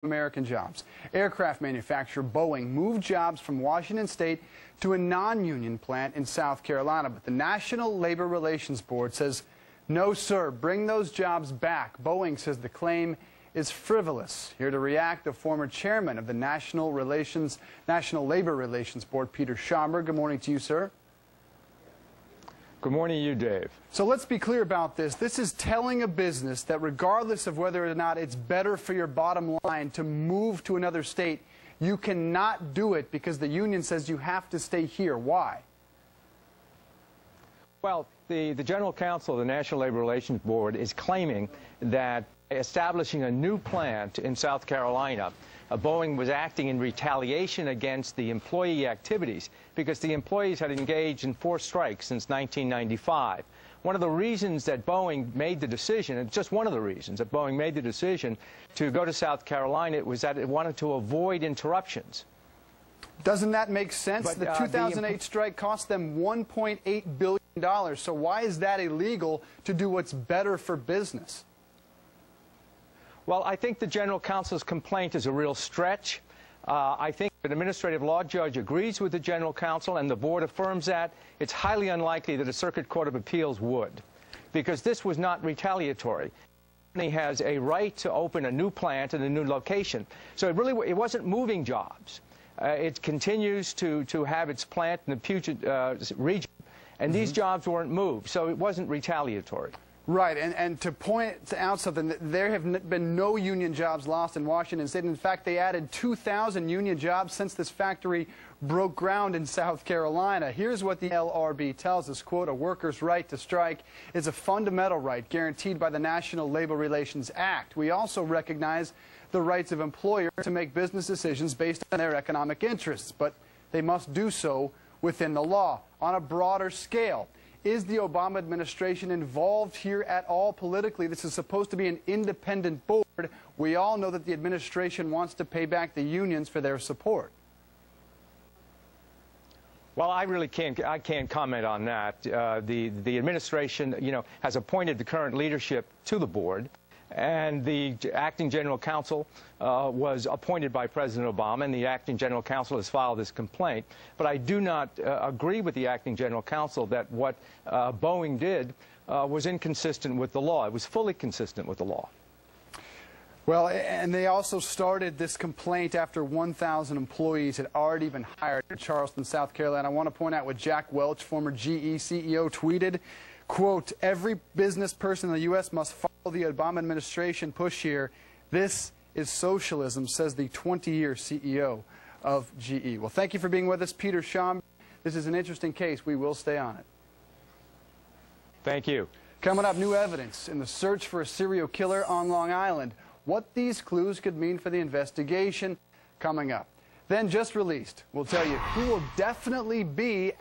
American jobs. Aircraft manufacturer Boeing moved jobs from Washington State to a non-union plant in South Carolina, but the National Labor Relations Board says, no, sir, bring those jobs back. Boeing says the claim is frivolous. Here to react, the former chairman of the National Labor Relations Board, Peter Schaumber. Good morning to you, sir. Good morning to you, Dave. So let's be clear about this. This is telling a business that regardless of whether or not it's better for your bottom line to move to another state, you cannot do it because the union says you have to stay here. Why? Well, the General Counsel of the National Labor Relations Board is claiming that establishing a new plant in South Carolina, Boeing was acting in retaliation against the employee activities because the employees had engaged in 4 strikes since 1995. One of the reasons that Boeing made the decision, and just one of the reasons that Boeing made the decision to go to South Carolina, was that it wanted to avoid interruptions. Doesn't that make sense? But, the 2008 strike cost them $1.8 billion. So why is that illegal to do what's better for business? Well, I think the General Counsel's complaint is a real stretch. I think an administrative law judge agrees with the General Counsel and the board affirms that. It's highly unlikely that a Circuit Court of Appeals would, because this was not retaliatory. The company has a right to open a new plant in a new location. So it wasn't moving jobs. It continues to have its plant in the Puget region, and these jobs weren't moved, so it wasn't retaliatory. Right, and to point out something, there have been no union jobs lost in Washington State. In fact, they added 2,000 union jobs since this factory broke ground in South Carolina. Here's what the NLRB tells us, quote, a worker's right to strike is a fundamental right guaranteed by the National Labor Relations Act. We also recognize the rights of employers to make business decisions based on their economic interests, but they must do so within the law on a broader scale. Is the Obama administration involved here at all politically? This is supposed to be an independent board. We all know that the administration wants to pay back the unions for their support. Well, I can't comment on that. The administration, has appointed the current leadership to the board, and the acting general counsel was appointed by President Obama, and the acting general counsel has filed this complaint. But I do not agree with the acting general counsel that what Boeing did was inconsistent with the law. It was fully consistent with the law. Well, and they also started this complaint after 1,000 employees had already been hired in Charleston, South Carolina. I want to point out what Jack Welch, former GE CEO, tweeted. Quote, every business person in the U.S. must follow the Obama administration push here. This is socialism, says the 20-year CEO of GE. Well, thank you for being with us, Peter Schaumber. This is an interesting case. We will stay on it. Thank you. Coming up, new evidence in the search for a serial killer on Long Island. What these clues could mean for the investigation coming up. Then just released, we'll tell you who will definitely be